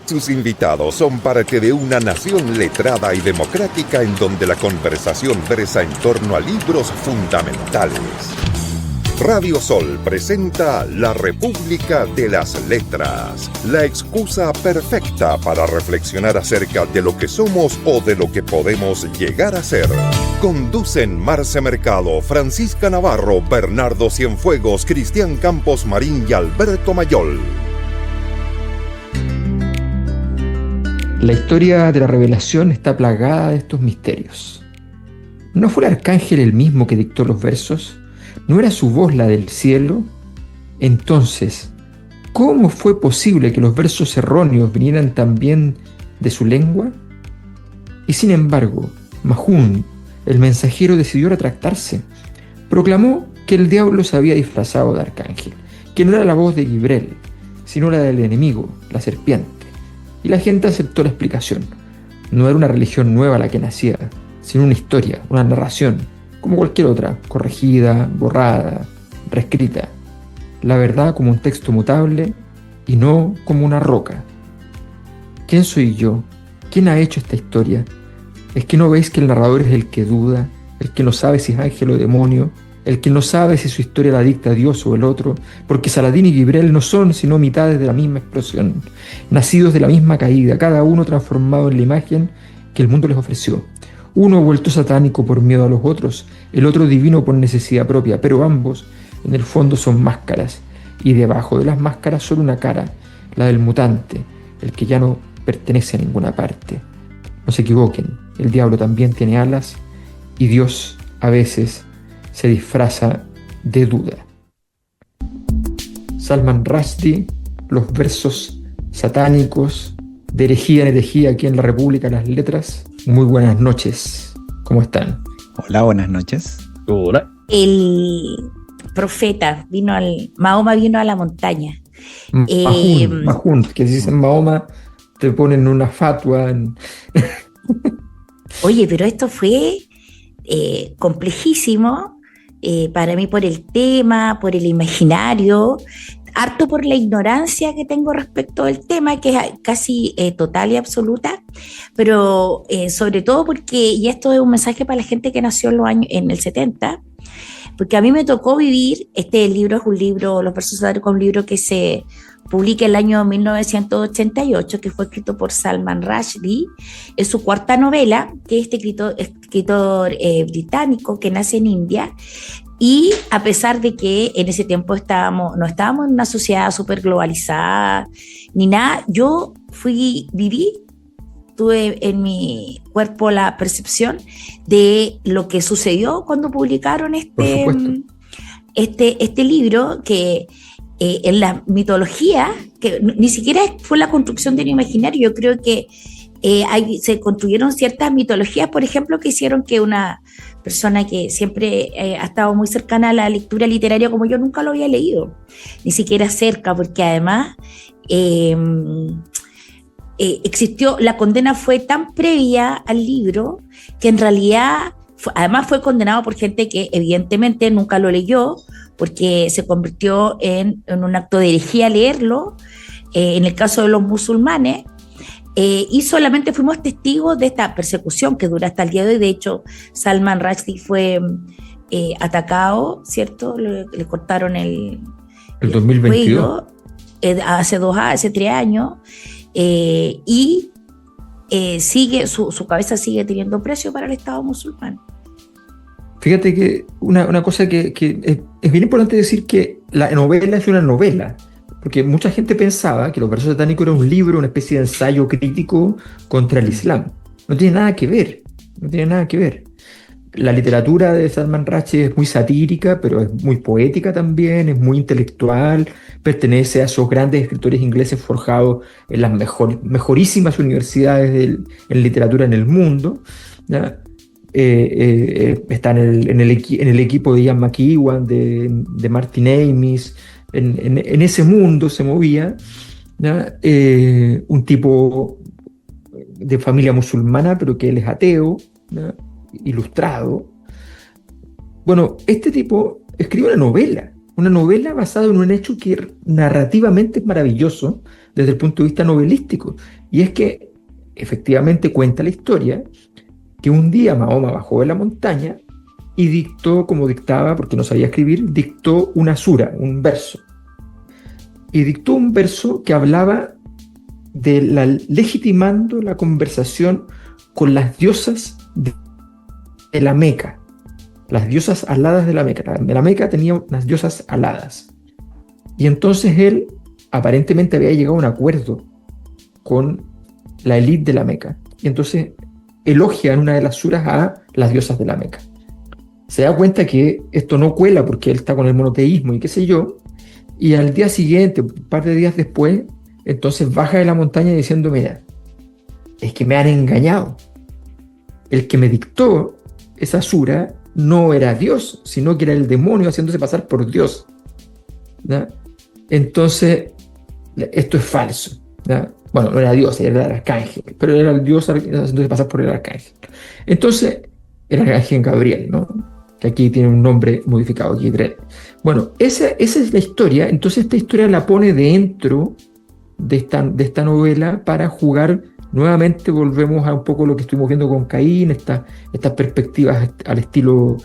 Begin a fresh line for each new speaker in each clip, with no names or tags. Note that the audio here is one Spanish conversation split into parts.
Sus invitados son parte de una nación letrada y democrática en donde la conversación versa en torno a libros fundamentales. Radio Sol presenta La República de las Letras, la excusa perfecta para reflexionar acerca de lo que somos o de lo que podemos llegar a ser. Conducen Marce Mercado, Francisca Navarro, Bernardo Cienfuegos, Cristian Campos Marín y Alberto Mayol.
La historia de la revelación está plagada de estos misterios. ¿No fue el arcángel el mismo que dictó los versos? ¿No era su voz la del cielo? Entonces, ¿cómo fue posible que los versos erróneos vinieran también de su lengua? Y sin embargo, Mahun, el mensajero, decidió retractarse. Proclamó que el diablo se había disfrazado de arcángel, que no era la voz de Gibrel, sino la del enemigo, la serpiente. Y la gente aceptó la explicación. No era una religión nueva la que nacía, sino una historia, una narración, como cualquier otra, corregida, borrada, reescrita. La verdad como un texto mutable y no como una roca. ¿Quién soy yo? ¿Quién ha hecho esta historia? ¿Es que no veis que el narrador es el que duda, el que no sabe si es ángel o demonio, el que no sabe si su historia la dicta Dios o el otro? Porque Saladín y Gibrel no son sino mitades de la misma explosión, nacidos de la misma caída, cada uno transformado en la imagen que el mundo les ofreció. Uno vuelto satánico por miedo a los otros, el otro divino por necesidad propia, pero ambos en el fondo son máscaras, y debajo de las máscaras solo una cara, la del mutante, el que ya no pertenece a ninguna parte. No se equivoquen, el diablo también tiene alas, y Dios a veces se disfraza de duda. Salman Rushdie, los versos satánicos, de herejía en herejía aquí en la República de las Letras. Muy buenas noches, ¿cómo están?
Hola, buenas noches.
Hola.
El profeta Mahoma vino a la montaña.
Mahun, que si dicen Mahoma te ponen una fatua.
Oye, pero esto fue complejísimo para mí por el tema, por el imaginario, harto por la ignorancia que tengo respecto al tema, que es casi total y absoluta, pero sobre todo porque, y esto es un mensaje para la gente que nació en el 70, porque a mí me tocó vivir, este libro es un libro, Los versos satánicos, un libro que se publica en el año 1988, que fue escrito por Salman Rushdie, es su cuarta novela, que es este escritor británico que nace en India. Y a pesar de que en ese tiempo no estábamos en una sociedad súper globalizada ni nada, yo tuve en mi cuerpo la percepción de lo que sucedió cuando publicaron este libro, que en la mitología, que ni siquiera fue la construcción del imaginario, yo creo que se construyeron ciertas mitologías, por ejemplo, que hicieron que una persona que siempre ha estado muy cercana a la lectura literaria como yo nunca lo había leído, ni siquiera cerca, porque además existió, la condena fue tan previa al libro que en realidad además fue condenado por gente que evidentemente nunca lo leyó, porque se convirtió en un acto de herejía leerlo, en el caso de los musulmanes. Y solamente fuimos testigos de esta persecución que dura hasta el día de hoy. De hecho, Salman Rushdie fue atacado, ¿cierto? Le cortaron el
2022.
Cuello, hace 3 años, y sigue su cabeza sigue teniendo precio para el Estado musulmán.
Fíjate que una cosa que es bien importante decir, que la novela es una novela. Porque mucha gente pensaba que Los versos satánicos era un libro, una especie de ensayo crítico contra el Islam. No tiene nada que ver, no tiene nada que ver. La literatura de Salman Rushdie es muy satírica, pero es muy poética también, es muy intelectual, pertenece a esos grandes escritores ingleses forjados en las mejorísimas universidades en literatura en el mundo, ¿ya? Está en el equipo de Ian McEwan, de Martin Amis. En ese mundo se movía, ¿ya? Un tipo de familia musulmana, pero que él es ateo, ¿ya? Ilustrado. Bueno, este tipo escribe una novela basada en un hecho que narrativamente es maravilloso, desde el punto de vista novelístico. Y es que efectivamente cuenta la historia que un día Mahoma bajó de la montaña y dictó, como dictaba, porque no sabía escribir, dictó una sura, un verso. Y dictó un verso que hablaba de legitimando la conversación con las diosas de la Meca, las diosas aladas de la Meca. La Meca tenía unas diosas aladas. Y entonces él aparentemente había llegado a un acuerdo con la élite de la Meca. Y entonces elogia en una de las suras a las diosas de la Meca. Se da cuenta que esto no cuela porque él está con el monoteísmo y qué sé yo. Y al día siguiente, un par de días después, entonces baja de la montaña diciendo, mira, es que me han engañado. El que me dictó esa sura no era Dios, sino que era el demonio haciéndose pasar por Dios. ¿Ya? Entonces, esto es falso. ¿Ya? Bueno, no era Dios, era el arcángel, pero era el Dios haciéndose pasar por el arcángel. Entonces, el arcángel Gabriel, ¿no? Que aquí tiene un nombre modificado, Gabriel. Bueno, esa es la historia. Entonces, esta historia la pone dentro de esta novela para jugar. Nuevamente volvemos a un poco lo que estuvimos viendo con Caín, estas perspectivas al estilo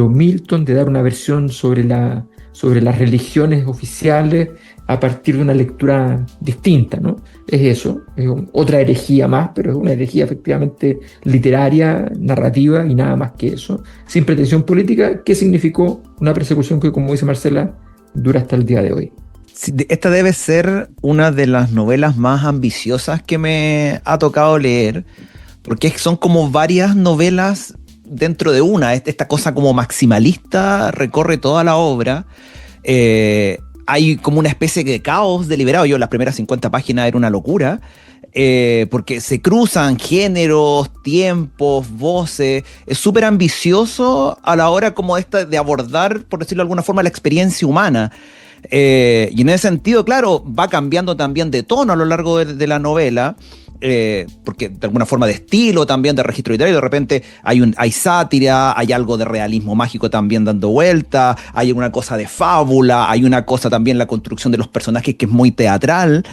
Milton, de dar una versión sobre las religiones oficiales a partir de una lectura distinta, ¿no? Es eso, es otra herejía más, pero es una herejía efectivamente literaria, narrativa y nada más que eso, sin pretensión política, que significó una persecución que, como dice Marcela, dura hasta el día de hoy.
Sí, esta debe ser una de las novelas más ambiciosas que me ha tocado leer, porque son como varias novelas dentro de una. Esta cosa como maximalista recorre toda la obra. Hay como una especie de caos deliberado. Yo las primeras 50 páginas era una locura, porque se cruzan géneros, tiempos, voces. Es súper ambicioso a la hora como esta de abordar, por decirlo de alguna forma, la experiencia humana. Y en ese sentido, claro, va cambiando también de tono a lo largo de la novela, porque de alguna forma de estilo también, de registro literario, de repente hay sátira, hay algo de realismo mágico también dando vuelta, hay una cosa de fábula, hay una cosa también la construcción de los personajes que es muy teatral.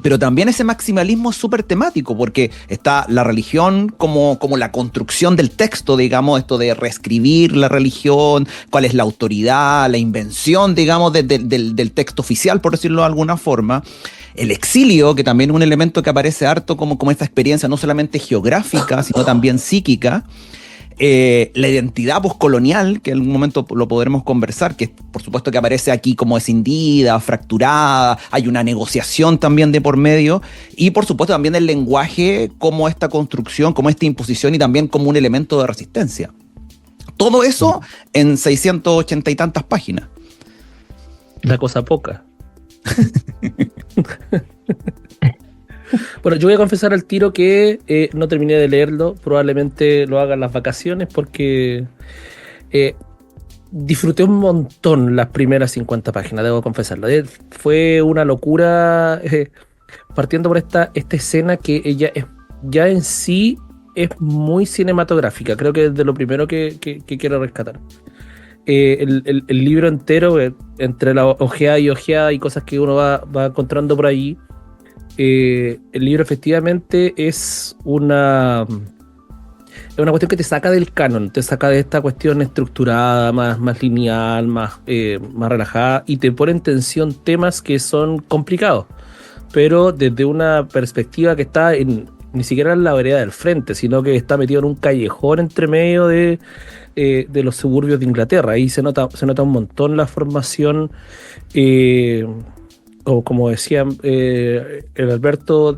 Pero también ese maximalismo es súper temático, porque está la religión como la construcción del texto, digamos, esto de reescribir la religión, cuál es la autoridad, la invención, digamos, del texto oficial, por decirlo de alguna forma. El exilio, que también es un elemento que aparece harto como esta experiencia no solamente geográfica, sino también psíquica. La identidad poscolonial, que en algún momento lo podremos conversar, que por supuesto que aparece aquí como escindida, fracturada, hay una negociación también de por medio, y por supuesto también el lenguaje como esta construcción, como esta imposición y también como un elemento de resistencia. Todo eso en 680 y tantas páginas.
La cosa poca. Bueno, yo voy a confesar al tiro que no terminé de leerlo, probablemente lo haga en las vacaciones porque disfruté un montón las primeras 50 páginas, debo confesarlo. Fue una locura, partiendo por esta escena que ella ya en sí es muy cinematográfica, creo que es de lo primero que quiero rescatar. El libro entero, entre la ojeada y cosas que uno va encontrando por ahí, el libro efectivamente es una cuestión que te saca del canon, te saca de esta cuestión estructurada, más lineal, más relajada, y te pone en tensión temas que son complicados, pero desde una perspectiva que está ni siquiera en la vereda del frente, sino que está metido en un callejón entre medio de los suburbios de Inglaterra. Ahí se nota un montón la formación, o como decía el Alberto,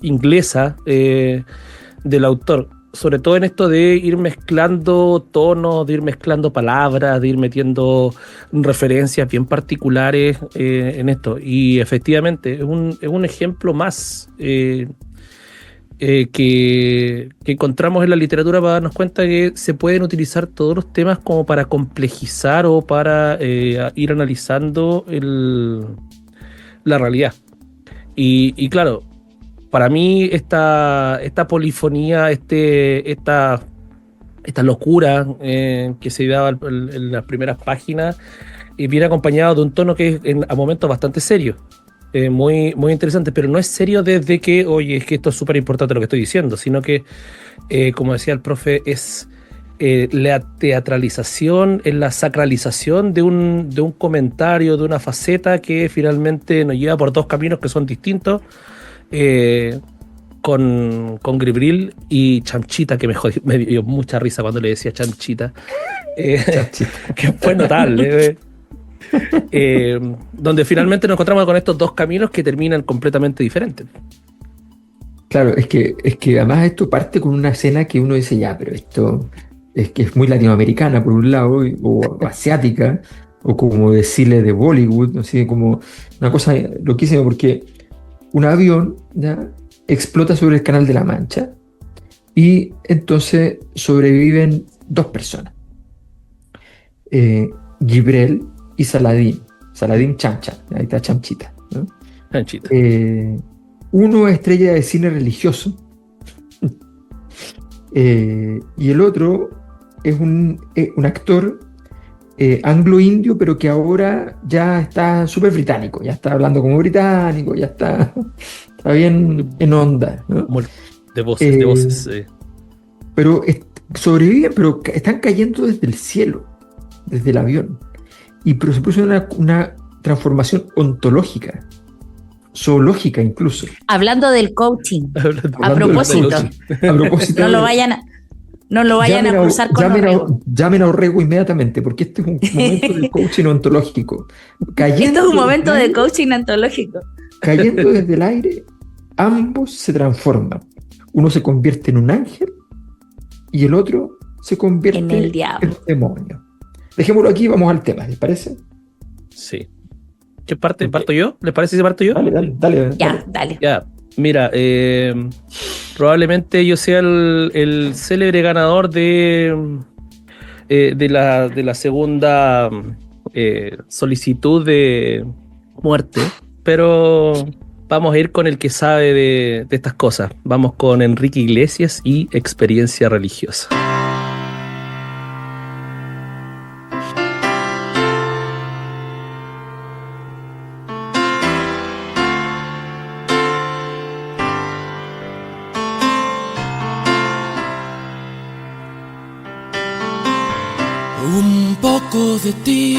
inglesa del autor, sobre todo en esto de ir mezclando tonos, de ir mezclando palabras, de ir metiendo referencias bien particulares en esto. Y efectivamente es un ejemplo más que encontramos en la literatura para darnos cuenta que se pueden utilizar todos los temas como para complejizar o para ir analizando la realidad. Y claro, para mí esta polifonía, esta locura que se daba en las primeras páginas, viene acompañado de un tono que es a momentos bastante serio. muy, muy interesante, pero no es serio desde que, oye, es que esto es súper importante lo que estoy diciendo, sino que, como decía el profe, es la teatralización, es la sacralización de un comentario, de una faceta que finalmente nos lleva por dos caminos que son distintos, con Gribril y Chamchita, que me dio mucha risa cuando le decía Chamchita, que fue notable. Donde finalmente nos encontramos con estos dos caminos que terminan completamente diferentes.
Claro, es que además esto parte con una escena que uno dice, ya, pero esto es que es muy latinoamericana por un lado, o asiática, o como decirle de Bollywood, ¿no? Así como una cosa loquísima, porque un avión ya explota sobre el Canal de la Mancha y entonces sobreviven dos personas, Gibrel y Saladin Chamcha, ahí está Chamchita, ¿no?
Chanchita.
Uno es estrella de cine religioso y el otro es un actor anglo-indio, pero que ahora ya está súper británico, ya está hablando como británico, ya está bien en onda, ¿no?
De voces.
Pero sobreviven, pero están cayendo desde el cielo, desde el avión. Pero se produce una transformación ontológica, zoológica incluso.
Hablando del coaching, a propósito, no lo vayan a acusar con Orrego.
Llamen a Orrego inmediatamente, porque este es un momento de coaching ontológico.
Esto es un momento de coaching ontológico.
Cayendo desde el aire, ambos se transforman. Uno se convierte en un ángel y el otro se convierte
en el diablo,
en un demonio. Dejémoslo aquí y vamos al tema, ¿les parece?
Sí. ¿Qué parte? ¿Parto yo? ¿Les parece si parto yo?
Dale.
Ya, dale.
Ya, mira, probablemente yo sea el célebre ganador de la segunda solicitud de muerte, pero vamos a ir con el que sabe de estas cosas. Vamos con Enrique Iglesias y Experiencia Religiosa.
Un poco de ti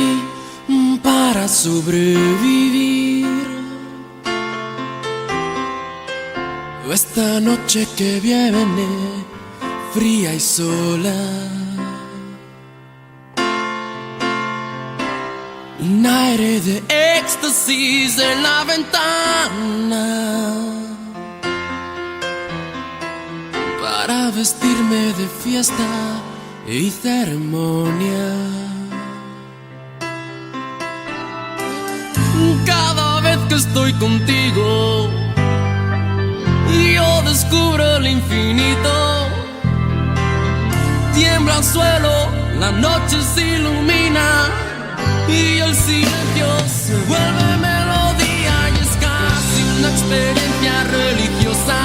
para sobrevivir. Esta noche que viene fría y sola. Un aire de éxtasis en la ventana para vestirme de fiesta y ceremonia. Cada vez que estoy contigo, yo descubro el infinito. Tiembla el suelo, la noche se ilumina y el silencio se vuelve melodía. Y es casi una experiencia religiosa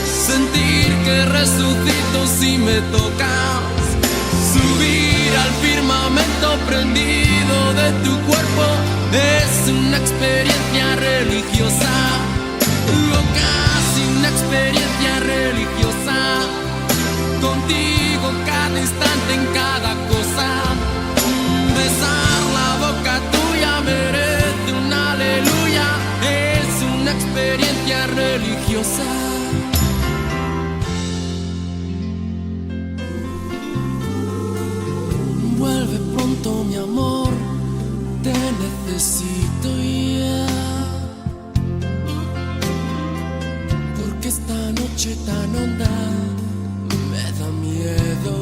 sentir que resucito si me tocas. Subir al firmamento prendido de tu cuerpo es una experiencia religiosa, o casi una experiencia religiosa. Contigo cada instante, en cada cosa. Besar la boca tuya merece un aleluya. Es una experiencia religiosa. Vuelve pronto, mi amor, te necesito ya. Porque esta noche tan honda me da miedo.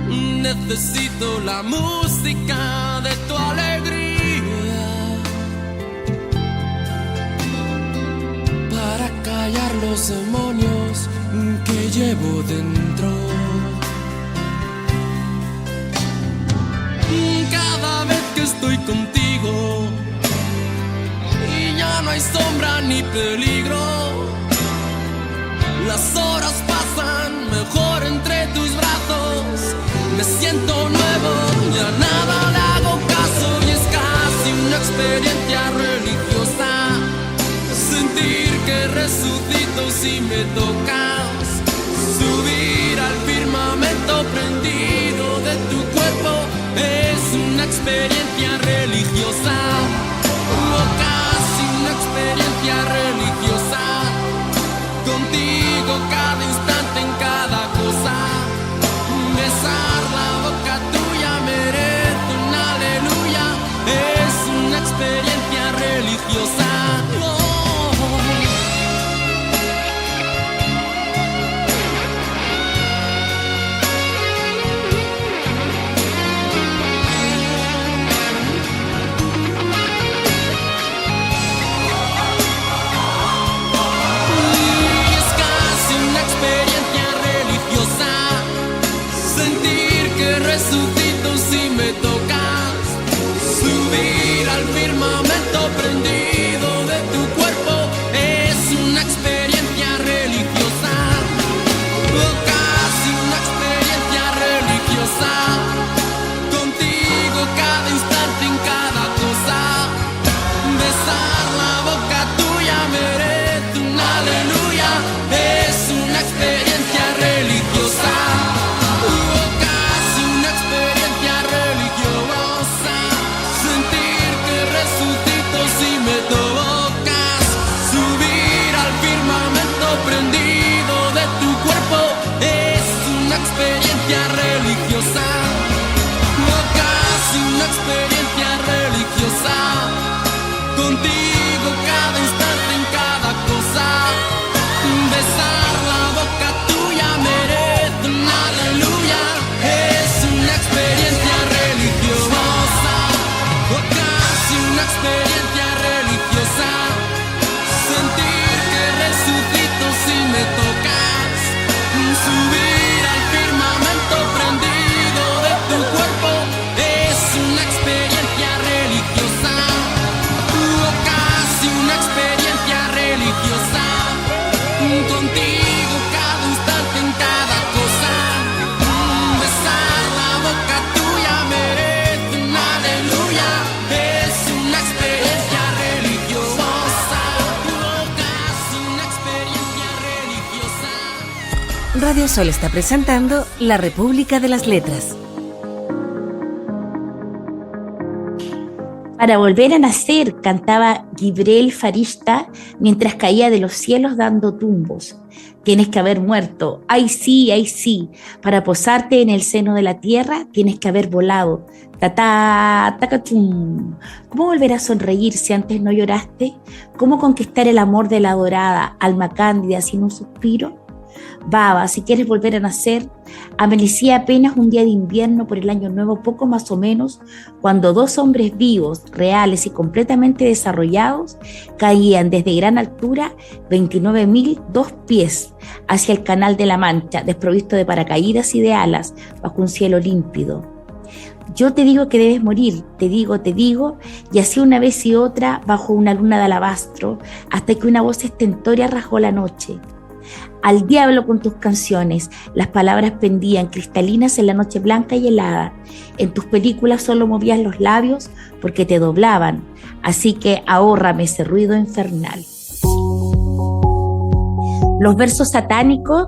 Necesito la música de tu alegría para callar los demonios que llevo dentro. Cada vez que estoy contigo y ya no hay sombra ni peligro, las horas pasan mejor entre tus brazos. Me siento nuevo, ya nada le hago caso y es experiencia religiosa. Sentir que resucito si me tocas. Subir al firmamento prendido de tu cuerpo es una experiencia religiosa. O casi una experiencia religiosa. Contigo cada instante en cada cosa. Besar la boca tuya merece un aleluya. Es una experiencia religiosa. Oh. Es casi una experiencia religiosa. Sentir que resucito si me tocas. Subir al firmamento prendido de tu cuerpo es una experiencia religiosa. O casi una experiencia religiosa. Contigo cada instante en cada cosa. Besar la boca tuya merece un aleluya. Es una experiencia religiosa. O casi una experiencia religiosa. Sentir que resucito si me tocas. Subir al firmamento prendido de tu cuerpo es una experiencia religiosa. O casi una experiencia religiosa. Contigo cada instante en cada cosa. Besar la boca tuya merece un aleluya. Es una experiencia religiosa. O casi una experiencia religiosa. Sentir que resucito si me tocas. Subir al firmamento prendido de tu cuerpo es una experiencia religiosa. O casi una experiencia religiosa. Contigo cada instante en cada cosa. Besar la boca tuya merece un aleluya. Es una experiencia religiosa. O casi una experiencia religiosa.
Radio Sol está presentando La República de las Letras.
Para volver a nacer, cantaba Gibrel Farishta mientras caía de los cielos dando tumbos. Tienes que haber muerto, ay sí, para posarte en el seno de la tierra tienes que haber volado. Tatá, tacatum. ¿Cómo volver a sonreír si antes no lloraste? ¿Cómo conquistar el amor de la adorada, alma cándida sin un suspiro? Baba, si quieres volver a nacer, amanecía apenas un día de invierno por el año nuevo, poco más o menos, cuando dos hombres vivos, reales y completamente desarrollados, caían desde gran altura, 29.002 pies, hacia el Canal de la Mancha, desprovisto de paracaídas y de alas, bajo un cielo límpido. Yo te digo que debes morir, te digo, y así una vez y otra, bajo una luna de alabastro, hasta que una voz estentórea rasgó la noche. Al diablo con tus canciones, las palabras pendían cristalinas en la noche blanca y helada. En tus películas solo movías los labios porque te doblaban, así que ahórrame ese ruido infernal. Los versos satánicos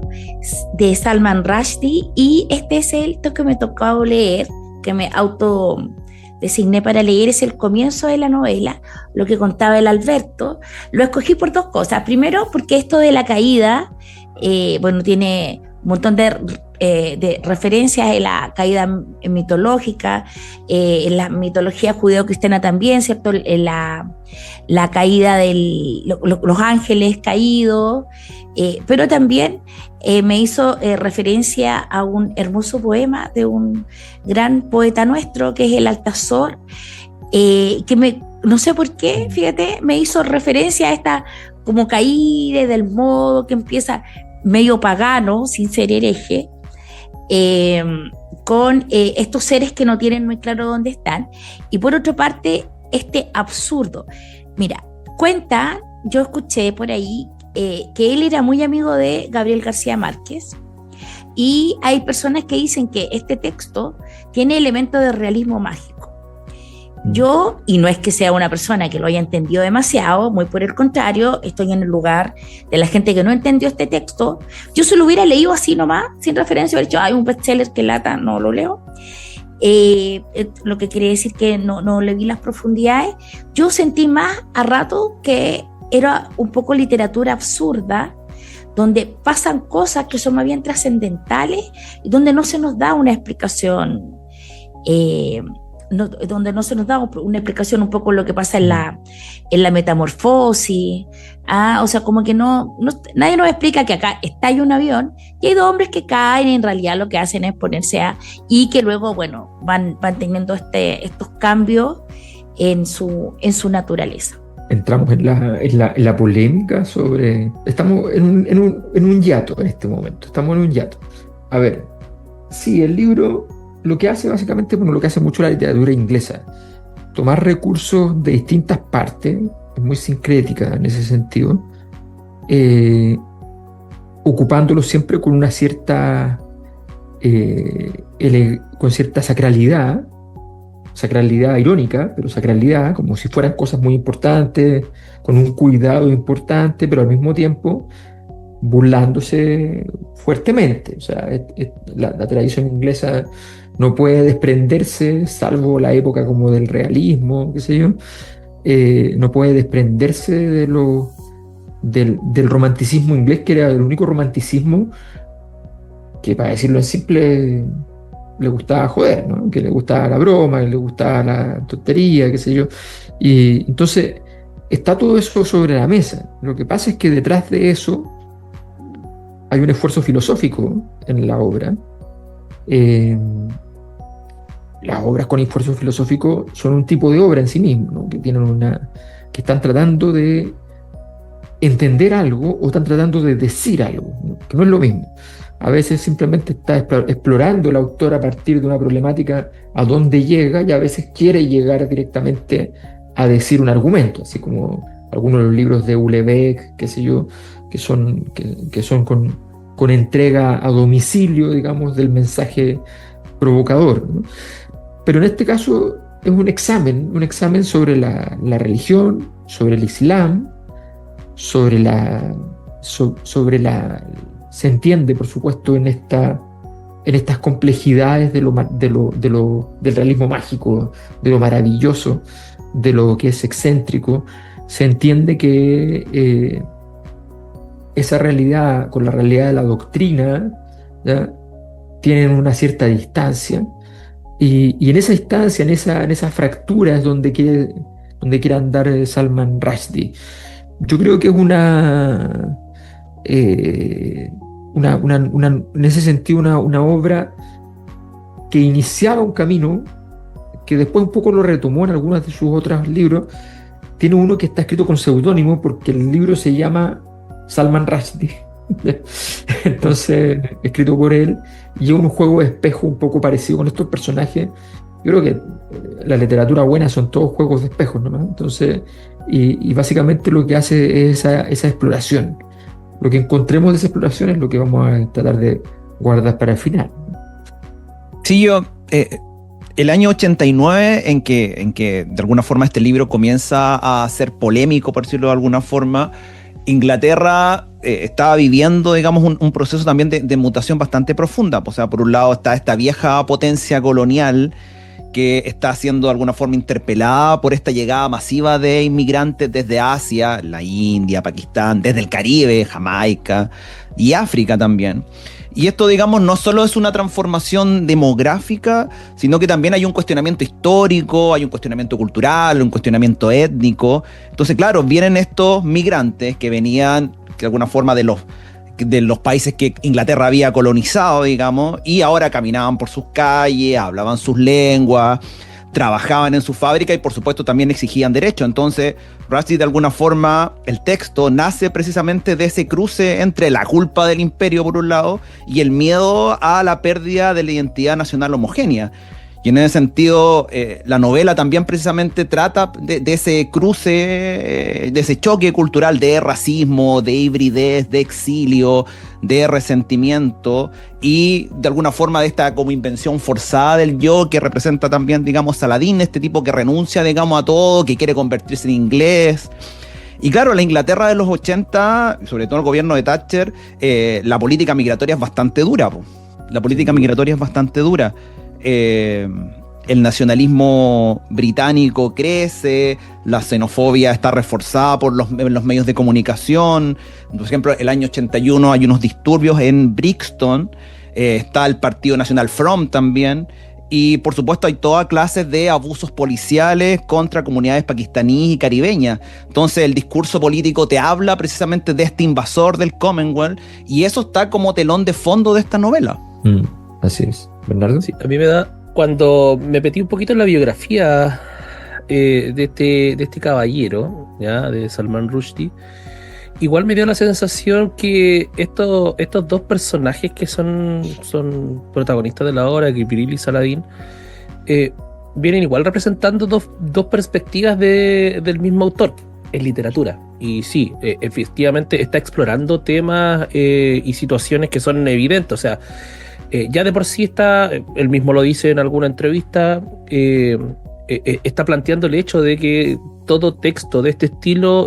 de Salman Rushdie, y este es el que me tocó leer, que me autodesigné para leer, es el comienzo de la novela, lo que contaba el Alberto. Lo escogí por dos cosas. Primero, porque esto de la caída, tiene un montón de referencias en la caída mitológica, en la mitología judeo-cristiana también, ¿cierto? En la caída de los ángeles caídos, pero también me hizo referencia a un hermoso poema de un gran poeta nuestro, que es el Altazor, que no sé por qué, fíjate, me hizo referencia a esta como caída del modo que empieza medio pagano, sin ser hereje, con estos seres que no tienen muy claro dónde están, y por otra parte este absurdo. Mira, yo escuché por ahí que él era muy amigo de Gabriel García Márquez, y hay personas que dicen que este texto tiene elementos de realismo mágico. Yo, y no es que sea una persona que lo haya entendido demasiado, muy por el contrario, estoy en el lugar de la gente que no entendió este texto. Yo se lo hubiera leído así nomás, sin referencia, hubiera dicho, hay un bestseller que lata, no lo leo. Lo que quiere decir que no le vi las profundidades. Yo sentí más a rato que era un poco literatura absurda, donde pasan cosas que son más bien trascendentales y donde no se nos da una explicación. Donde no se nos da una explicación un poco lo que pasa en la metamorfosis. O sea, como que nadie nos explica que acá estalla un avión y hay 2 hombres que caen y en realidad lo que hacen es ponerse y que luego, bueno, van teniendo estos cambios en su naturaleza.
Entramos en la polémica sobre... Estamos en un hiato en este momento, estamos en un hiato. A ver, sí, el libro... Lo que hace básicamente, bueno, lo que hace mucho la literatura inglesa, tomar recursos de distintas partes, es muy sincrética en ese sentido, ocupándolos siempre con una cierta con cierta sacralidad irónica, pero sacralidad, como si fueran cosas muy importantes, con un cuidado importante, pero al mismo tiempo burlándose fuertemente. O sea, la tradición inglesa no puede desprenderse, salvo la época como del realismo, qué sé yo, no puede desprenderse del romanticismo inglés, que era el único romanticismo que, para decirlo en simple, le gustaba joder, ¿no? Que le gustaba la broma, que le gustaba la tontería, qué sé yo. Y entonces está todo eso sobre la mesa. Lo que pasa es que detrás de eso hay un esfuerzo filosófico en la obra. Las obras con esfuerzo filosófico son un tipo de obra en sí mismo, ¿no? Que están tratando de entender algo o están tratando de decir algo, ¿no? Que no es lo mismo. A veces simplemente está explorando el autor a partir de una problemática a dónde llega, y a veces quiere llegar directamente a decir un argumento, así como algunos de los libros de Houellebecq, qué sé yo, que son con entrega a domicilio, digamos, del mensaje provocador, ¿no? Pero en este caso es un examen sobre la religión, sobre el Islam, sobre se entiende, por supuesto, en estas complejidades del realismo mágico, de lo maravilloso, de lo que es excéntrico. Se entiende que esa realidad con la realidad de la doctrina, ¿ya?, tienen una cierta distancia, y en esa distancia, en esa fractura es donde quiere andar Salman Rushdie. Yo creo que es en ese sentido una obra que iniciaba un camino que después un poco lo retomó en algunos de sus otros libros. Tiene uno que está escrito con seudónimo porque el libro se llama Salman Rushdie. Entonces, escrito por él, y es un juego de espejo un poco parecido con estos personajes. Yo creo que la literatura buena son todos juegos de espejos, ¿no? Entonces, y básicamente lo que hace es esa exploración. Lo que encontremos de esa exploración es lo que vamos a tratar de guardar para el final.
Sí, el año 89 en que de alguna forma este libro comienza a ser polémico, por decirlo de alguna forma, Inglaterra estaba viviendo, digamos, un proceso también de mutación bastante profunda. O sea, por un lado está esta vieja potencia colonial que está siendo de alguna forma interpelada por esta llegada masiva de inmigrantes desde Asia, la India, Pakistán, desde el Caribe, Jamaica y África también. Y esto, digamos, no solo es una transformación demográfica, sino que también hay un cuestionamiento histórico, hay un cuestionamiento cultural, un cuestionamiento étnico. Entonces, claro, vienen estos migrantes que venían de alguna forma de los países que Inglaterra había colonizado, digamos, y ahora caminaban por sus calles, hablaban sus lenguas, trabajaban en su fábrica y por supuesto también exigían derechos. Entonces, Rushdie, de alguna forma, el texto nace precisamente de ese cruce entre la culpa del imperio por un lado y el miedo a la pérdida de la identidad nacional homogénea. Y en ese sentido, la novela también precisamente trata de ese cruce, de ese choque cultural de racismo, de hibridez, de exilio, de resentimiento y de alguna forma de esta como invención forzada del yo que representa también, digamos, Saladín, este tipo que renuncia, digamos, a todo, que quiere convertirse en inglés. Y claro, la Inglaterra de los 80, sobre todo el gobierno de Thatcher, la política migratoria es bastante dura, po. La política migratoria es bastante dura. El nacionalismo británico crece, la xenofobia está reforzada por los medios de comunicación. Por ejemplo, el año 81 hay unos disturbios en Brixton, está el Partido Nacional Front también, y por supuesto hay toda clase de abusos policiales contra comunidades pakistaníes y caribeñas. Entonces el discurso político te habla precisamente de este invasor del Commonwealth, y eso está como telón de fondo de esta novela.
Así es. ¿Bernardo?
Sí, a mí me da, cuando me metí un poquito en la biografía de este caballero, ¿ya? De Salman Rushdie, igual me dio la sensación que estos dos personajes que son protagonistas de la obra, Gibril y Saladín, vienen igual representando dos perspectivas del mismo autor en literatura. Y sí, efectivamente está explorando temas y situaciones que son evidentes. O sea, ya de por sí está, él mismo lo dice en alguna entrevista, está planteando el hecho de que todo texto de este estilo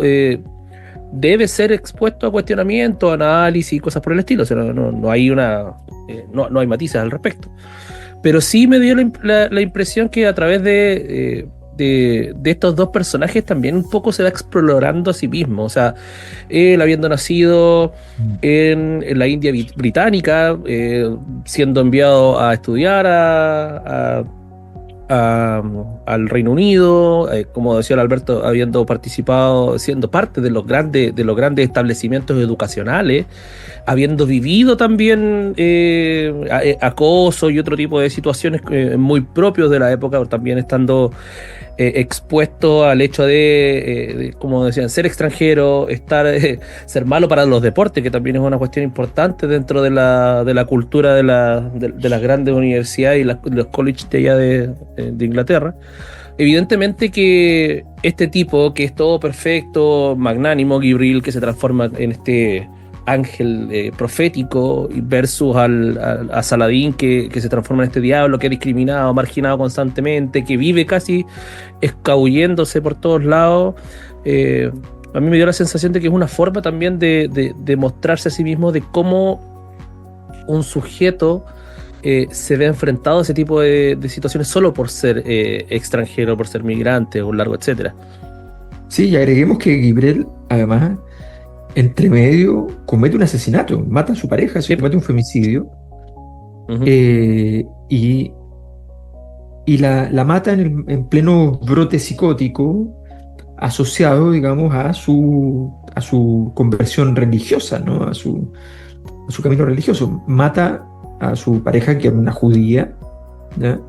debe ser expuesto a cuestionamiento, análisis y cosas por el estilo. O sea, no hay no hay matices al respecto. Pero sí me dio la impresión que a través de estos dos personajes también un poco se va explorando a sí mismo. O sea, él habiendo nacido en la India británica, siendo enviado a estudiar al Reino Unido, como decía Alberto, habiendo participado, siendo parte de los grandes establecimientos educacionales, habiendo vivido también acoso y otro tipo de situaciones muy propios de la época, también estando expuesto al hecho de, como decían, ser extranjero, ser malo para los deportes, que también es una cuestión importante dentro de la cultura de las grandes universidades y los colleges de allá de Inglaterra. Evidentemente que este tipo, que es todo perfecto, magnánimo, Gibril, que se transforma en este ángel profético, versus a Saladín, que se transforma en este diablo que es discriminado, marginado constantemente, que vive casi escabulléndose por todos lados. A mí me dio la sensación de que es una forma también de mostrarse a sí mismo, de cómo un sujeto se ve enfrentado a ese tipo de situaciones solo por ser extranjero, por ser migrante, o largo, etcétera.
Sí, y agreguemos que Gibril, además, entre medio comete un asesinato, mata a su pareja, se comete un femicidio.
Uh-huh.
Y la mata en pleno brote psicótico, asociado, digamos, a su conversión religiosa, ¿no? A su camino religioso. Mata a su pareja, que era una judía, ¿ya?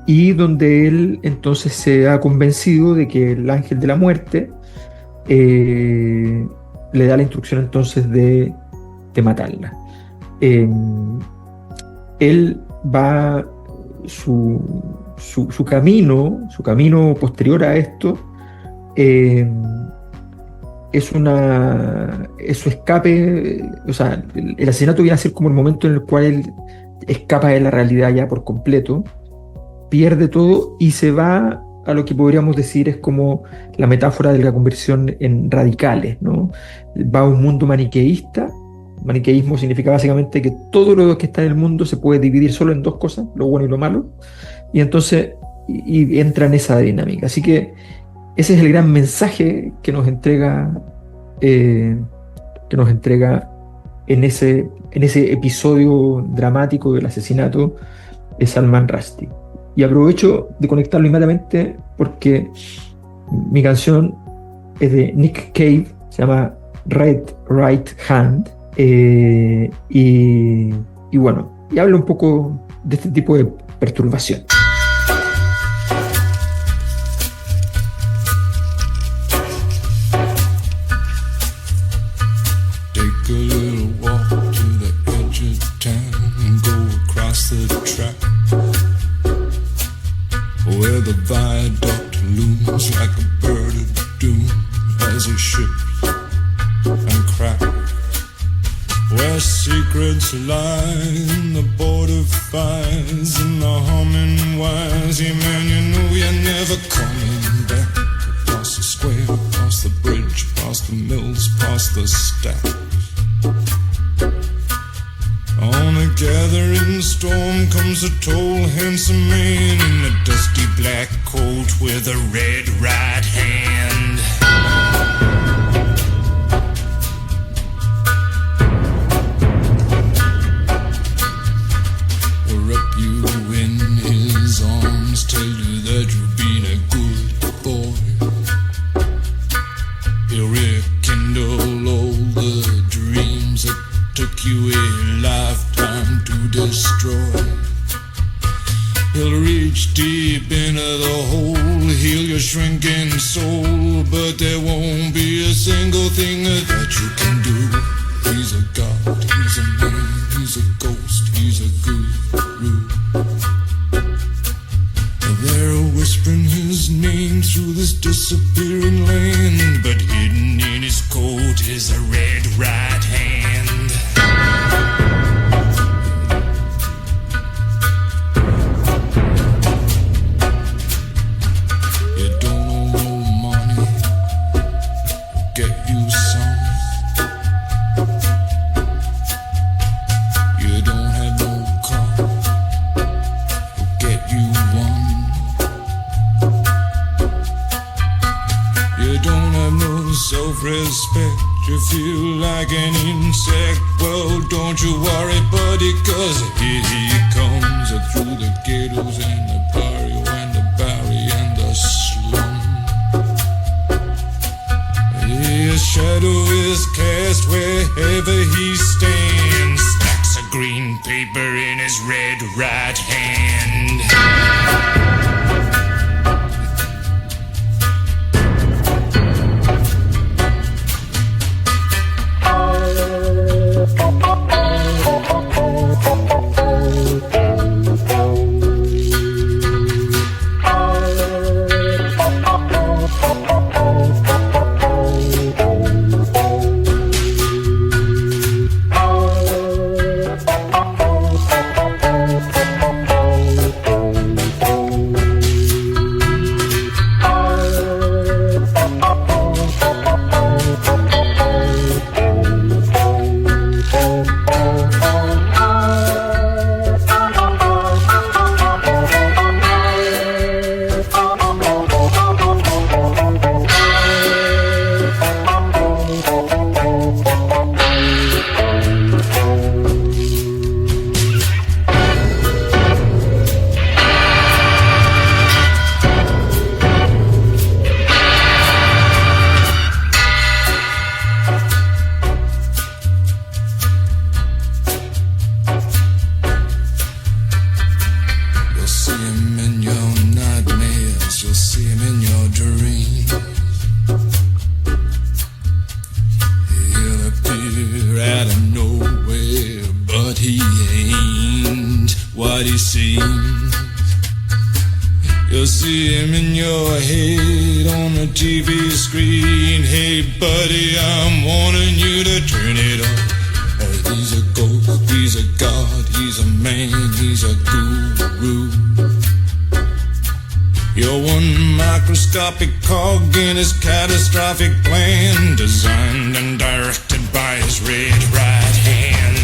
Y donde él entonces se ha convencido de que el ángel de la muerte le da la instrucción entonces de matarla. Él va su camino posterior a esto, es su escape. O sea, el asesinato viene a ser como el momento en el cual él escapa de la realidad ya por completo, pierde todo y se va a lo que podríamos decir es como la metáfora de la conversión en radicales, ¿no? Va a un mundo maniqueísta. Maniqueísmo significa básicamente que todo lo que está en el mundo se puede dividir solo en dos cosas, lo bueno y lo malo, y entonces y entra en esa dinámica. Así que ese es el gran mensaje que nos entrega en ese episodio dramático del asesinato de Salman Rushdie. Y aprovecho de conectarlo inmediatamente porque mi canción es de Nick Cave, se llama Red Right Hand, y bueno, y habla un poco de este tipo de perturbación.
Take a little walk to the edge of town and go across the track. looms like a bird of doom as it ships and cracks. Where secrets lie in the border fires and the humming wires. Yeah, man, you know you're never coming back. Across the square, across the bridge, past the mills, past the stacks. On a gathering storm comes a tall, handsome man in a dusty black coat with a red right hand. We're up you in his arms, tell you that you've been a good boy. He'll rekindle all the dreams that took you a lifetime to destroy. He'll reach deep into the hole, heal your shrinking soul, but there won't be a single thing that you can do. He's a god, he's a man, he's a ghost, he's a guru. They're whispering his name through this disappearing land, but hidden in his coat is a red right hand. You don't owe no money, get you some. You don't have no car, get you one. You don't have no self-respect, you feel like an insect. Well, don't you worry, buddy, cause here he comes through the ghettos and the barrio and the barry and the slum. His shadow is cast wherever he stands, stacks of green paper in his red right hand. You'll see him in your head on the TV screen. Hey buddy, I'm warning you to turn it off. He's a ghost, he's a god, he's a man, he's a guru. You're one microscopic cog in his catastrophic plan, designed and directed by his red right hand.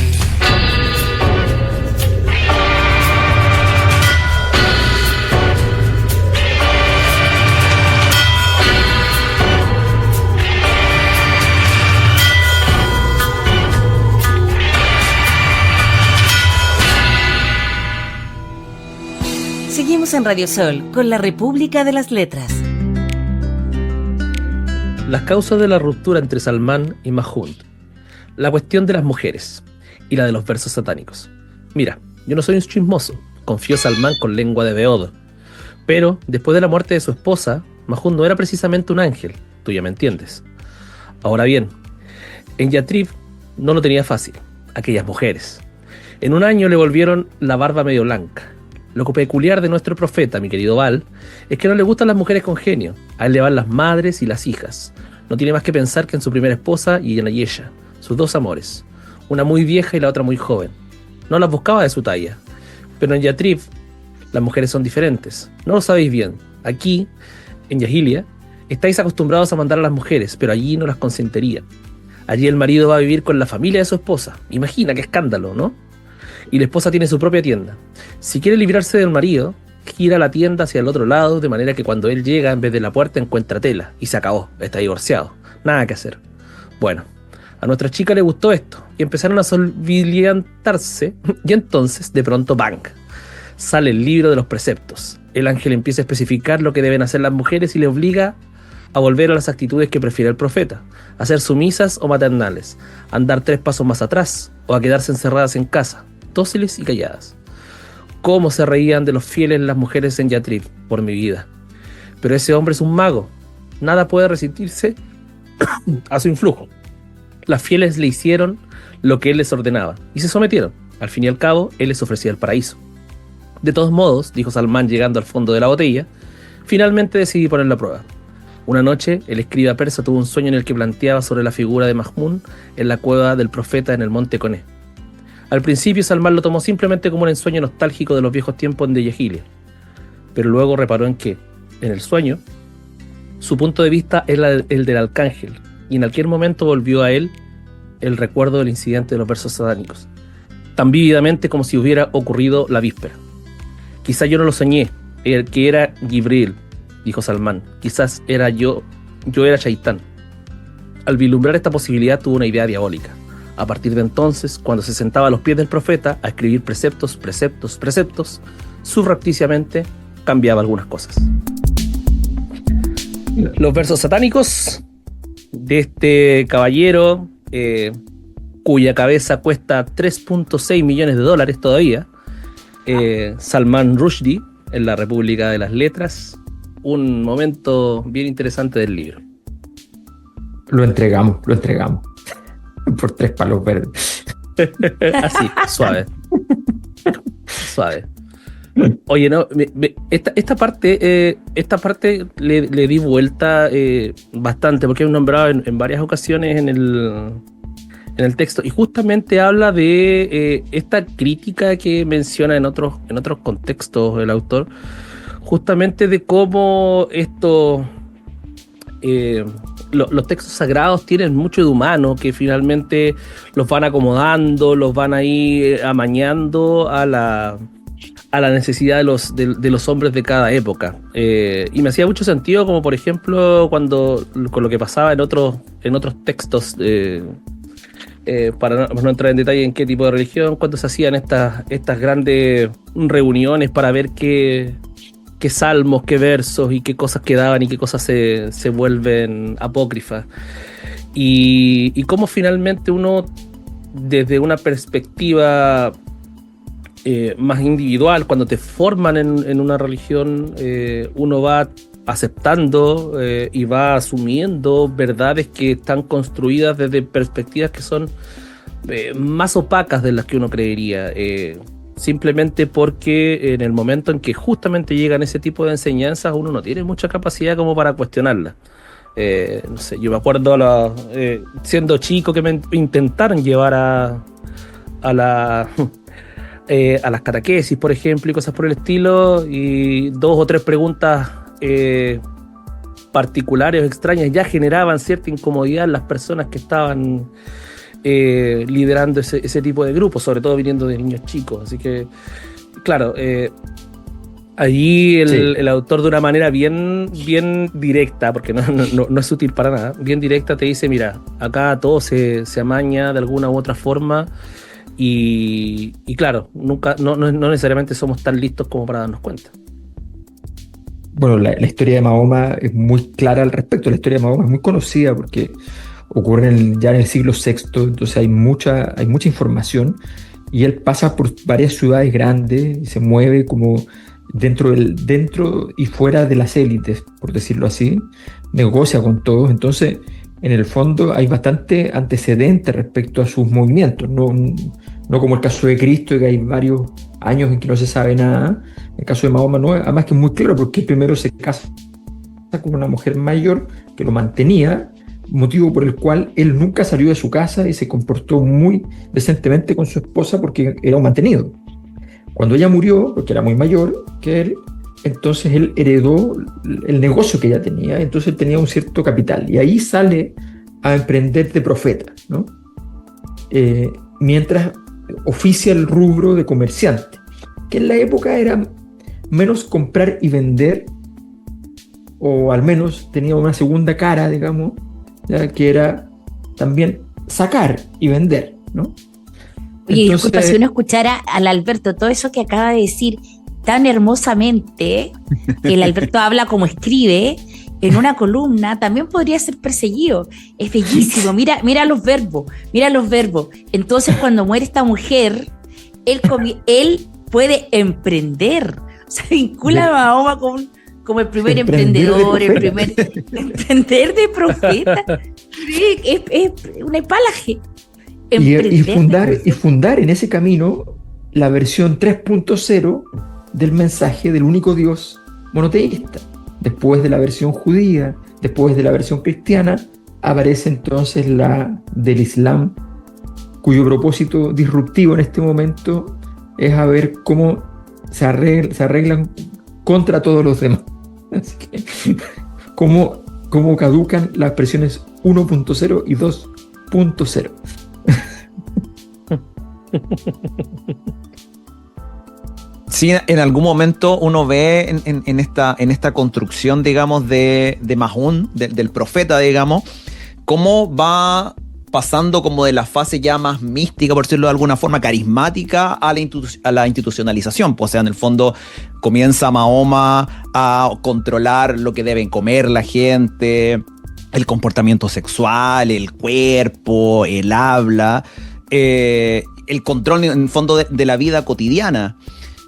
Seguimos en Radio Sol con la República de las Letras.
Las causas de la ruptura entre Salman y Mahmoud. La cuestión de las mujeres y la de los versos satánicos. Mira, yo no soy un chismoso, confió Salman con lengua de beodo. Pero después de la muerte de su esposa, Mahmoud no era precisamente un ángel, tú ya me entiendes. Ahora bien, en Yatrib no lo tenía fácil, aquellas mujeres. En un año le volvieron la barba medio blanca, Lo peculiar de nuestro profeta, mi querido Val, es que no le gustan las mujeres con genio. A él le van las madres y las hijas. No tiene más que pensar que en su primera esposa y en ella, sus dos amores, una muy vieja y la otra muy joven. No las buscaba de su talla. Pero en Yatrib, las mujeres son diferentes. No lo sabéis bien. Aquí, en Yahilia, estáis acostumbrados a mandar a las mujeres, pero allí no las consentirían. Allí el marido va a vivir con la familia de su esposa. Imagina qué escándalo, ¿no? Y la esposa tiene su propia tienda. Si quiere librarse del marido, gira la tienda hacia el otro lado, de manera que cuando él llega, en vez de la puerta, encuentra tela. Y se acabó, está divorciado. Nada que hacer. Bueno, a nuestra chica le gustó esto, y empezaron a solviliantarse, y entonces, de pronto, ¡bang! Sale el libro de los preceptos. El ángel empieza a especificar lo que deben hacer las mujeres y le obliga a volver a las actitudes que prefiere el profeta, a ser sumisas o maternales, a andar 3 pasos más atrás, o a quedarse encerradas en casa, dóciles y calladas. Cómo se reían de los fieles las mujeres en Yatrib, por mi vida. Pero ese hombre es un mago. Nada puede resistirse a su influjo. Las fieles le hicieron lo que él les ordenaba y se sometieron. Al fin y al cabo, él les ofrecía el paraíso. De todos modos, dijo Salmán llegando al fondo de la botella, finalmente decidí ponerlo a prueba. Una noche, el escriba persa tuvo un sueño en el que planteaba sobre la figura de Mahmud en la cueva del profeta en el monte Coné. Al principio, Salmán lo tomó simplemente como un ensueño nostálgico de los viejos tiempos de Yahilia, pero luego reparó en que, en el sueño, su punto de vista era el del arcángel, y en cualquier momento volvió a él el recuerdo del incidente de los versos satánicos, tan vívidamente como si hubiera ocurrido la víspera. Quizá yo no lo soñé, el que era Gibril, dijo Salmán. Quizás era yo era Shaitán. Al vislumbrar esta posibilidad tuvo una idea diabólica. A partir de entonces, cuando se sentaba a los pies del profeta a escribir preceptos, subrepticiamente cambiaba algunas cosas. Los versos satánicos de este caballero, cuya cabeza cuesta $3.6 millones todavía, Salman Rushdie, en la República de las Letras. Un momento bien interesante del libro.
Lo entregamos. Por 3 palos verdes.
Así, suave. Oye, no, esta parte le di vuelta bastante, porque he nombrado en varias ocasiones en el texto, y justamente habla de esta crítica que menciona en otros contextos el autor, justamente de cómo los textos sagrados tienen mucho de humano, que finalmente los van acomodando, los van ahí amañando a la necesidad de los hombres de cada época. Y me hacía mucho sentido, como por ejemplo con lo que pasaba en otros textos, para no entrar en detalle en qué tipo de religión, cuando se hacían estas grandes reuniones para ver qué salmos, qué versos y qué cosas quedaban y qué cosas se vuelven apócrifas. Y cómo finalmente uno, desde una perspectiva más individual, cuando te forman en una religión, uno va aceptando y va asumiendo verdades que están construidas desde perspectivas que son más opacas de las que uno creería, simplemente porque en el momento en que justamente llegan ese tipo de enseñanzas uno no tiene mucha capacidad como para cuestionarlas. No sé, yo me acuerdo siendo chico que me intentaron llevar a las catequesis, por ejemplo, y cosas por el estilo, y 2 o 3 preguntas particulares o extrañas ya generaban cierta incomodidad en las personas que estaban liderando ese tipo de grupos, sobre todo viniendo de niños chicos. Así que, claro, allí el autor, de una manera bien directa, porque no es sutil para nada, bien directa, te dice: mira, acá todo se amaña de alguna u otra forma, y claro, no necesariamente somos tan listos como para darnos cuenta.
Bueno, la historia de Mahoma es muy clara al respecto. La historia de Mahoma es muy conocida porque ocurre ya en el siglo VI, entonces hay mucha información, y él pasa por varias ciudades grandes y se mueve como dentro y fuera de las élites, por decirlo así, negocia con todos. Entonces en el fondo hay bastante antecedente respecto a sus movimientos, no como el caso de Cristo, que hay varios años en que no se sabe nada. El caso de Mahoma no, además que es muy claro, porque primero se casa con una mujer mayor que lo mantenía, motivo por el cual él nunca salió de su casa y se comportó muy decentemente con su esposa porque era un mantenido. Cuando ella murió, porque era muy mayor que él, entonces él heredó el negocio que ella tenía, entonces él tenía un cierto capital y ahí sale a emprender de profeta, ¿no? Mientras oficia el rubro de comerciante, que en la época era menos comprar y vender, o al menos tenía una segunda cara, digamos, ¿ya? Que era también sacar y vender, ¿no?
Oye,
Entonces,
disculpa, si uno escuchara al Alberto, todo eso que acaba de decir tan hermosamente, que el Alberto habla como escribe, en una columna, también podría ser perseguido. Es bellísimo, mira los verbos. Entonces, cuando muere esta mujer, él puede emprender. O sea, vincula a Mahoma como el primer emprendedor, el primer emprender de profeta. Es un espalaje.
Y fundar en ese camino la versión 3.0 del mensaje del único Dios monoteísta. Después de la versión judía, después de la versión cristiana, aparece entonces la del Islam, cuyo propósito disruptivo en este momento es a ver cómo se arreglan contra todos los demás. Así que, cómo caducan las versiones 1.0 y 2.0.
Sí, en algún momento uno ve en esta construcción, digamos, de Mahón, del profeta, digamos, cómo va pasando como de la fase ya más mística, por decirlo de alguna forma, carismática, a la institucionalización. Pues, o sea, en el fondo comienza Mahoma a controlar lo que deben comer la gente, el comportamiento sexual, el cuerpo, el habla, el control en el fondo de la vida cotidiana.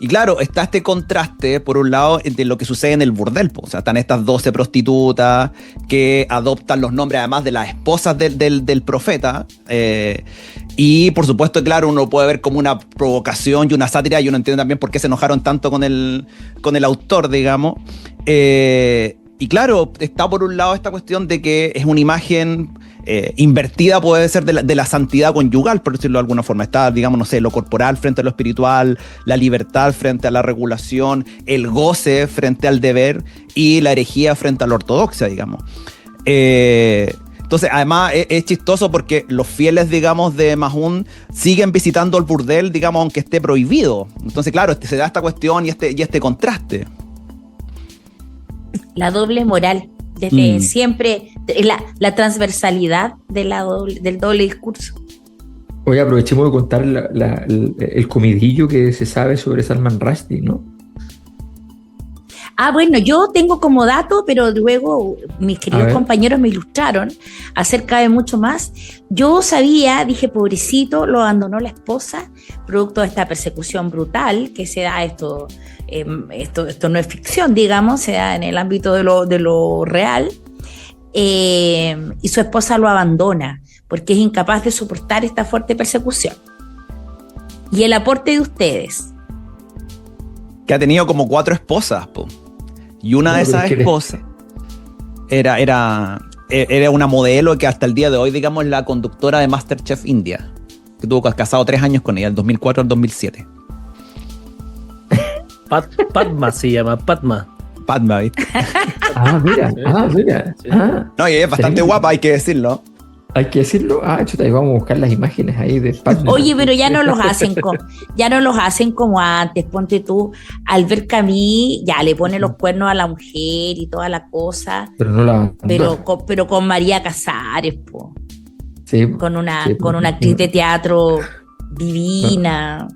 Y claro, está este contraste, por un lado, de lo que sucede en el burdel. O sea, están estas 12 prostitutas que adoptan los nombres, además de las esposas del profeta. Y, por supuesto, claro, uno puede ver como una provocación y una sátira, y uno entiende también por qué se enojaron tanto con el autor, digamos. Y claro, está por un lado esta cuestión de que es una imagen invertida, puede ser, de la santidad conyugal, por decirlo de alguna forma. Está, digamos, no sé, lo corporal frente a lo espiritual, la libertad frente a la regulación, el goce frente al deber y la herejía frente a la ortodoxia, digamos. Entonces, además, es chistoso porque los fieles, digamos, de Mahón siguen visitando el burdel, digamos, aunque esté prohibido. Entonces, claro, se da esta cuestión y este contraste.
La doble moral, desde siempre, la transversalidad del doble discurso.
Hoy aprovechemos de contar el comidillo que se sabe sobre Salman Rushdie, ¿no?
Bueno, yo tengo como dato, pero luego mis queridos compañeros me ilustraron acerca de mucho más. Yo sabía, dije, pobrecito, lo abandonó la esposa, producto de esta persecución brutal que se da. Esto no es ficción, digamos, se da en el ámbito de lo real. Y su esposa lo abandona porque es incapaz de soportar esta fuerte persecución. Y el aporte de ustedes.
Que ha tenido como 4 esposas, po. Y una de esas esposas era una modelo que hasta el día de hoy, digamos, es la conductora de MasterChef India, que tuvo casado 3 años con ella, del 2004 al 2007.
Padma se llama, Padma,
¿viste?
Mira.
Sí.
No, y ella es bastante guapa, hay que decirlo.
Hay que decirlo. Chuta, y vamos a buscar las imágenes ahí de Padma.
Oye, pero ya no los hacen como antes. Ponte tú, Albert Camus ya le pone los cuernos a la mujer y toda la cosa.
Pero no la
pero con María Casares, po.
Sí,
con una actriz de teatro divina.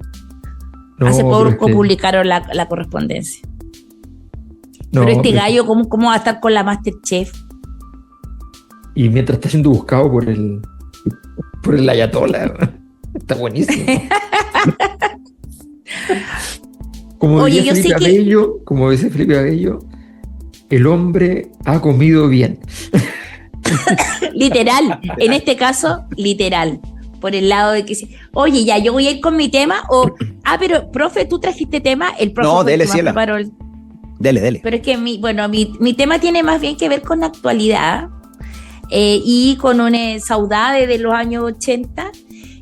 No,
hace poco publicaron la correspondencia. Pero gallo, ¿cómo va a estar con la MasterChef?
Y mientras está siendo buscado por el ayatollah. Está buenísimo. Como dice Felipe Abello, el hombre ha comido bien.
Literal, en este caso, literal. Por el lado de que, oye, ya, yo voy a ir con mi tema, pero, profe, tú trajiste tema, el profe
No,
fue el
dele,
que más
Ciela.
preparó
Dele.
Pero es que mi tema tiene más bien que ver con la actualidad y con una saudade de los años 80,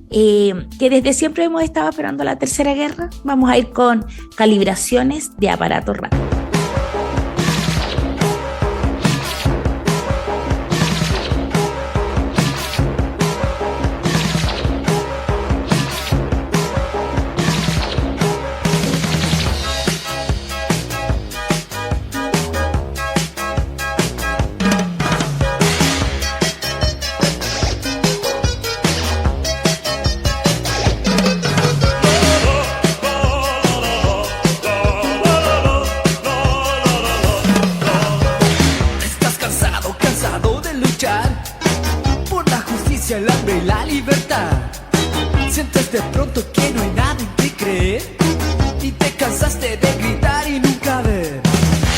que desde siempre hemos estado esperando la Tercera Guerra. Vamos a ir con calibraciones de aparatos radio.
Estás cansado de luchar por la justicia, el hambre y la libertad. Sientes de pronto que no hay nada en que creer y te cansaste de gritar y nunca ver.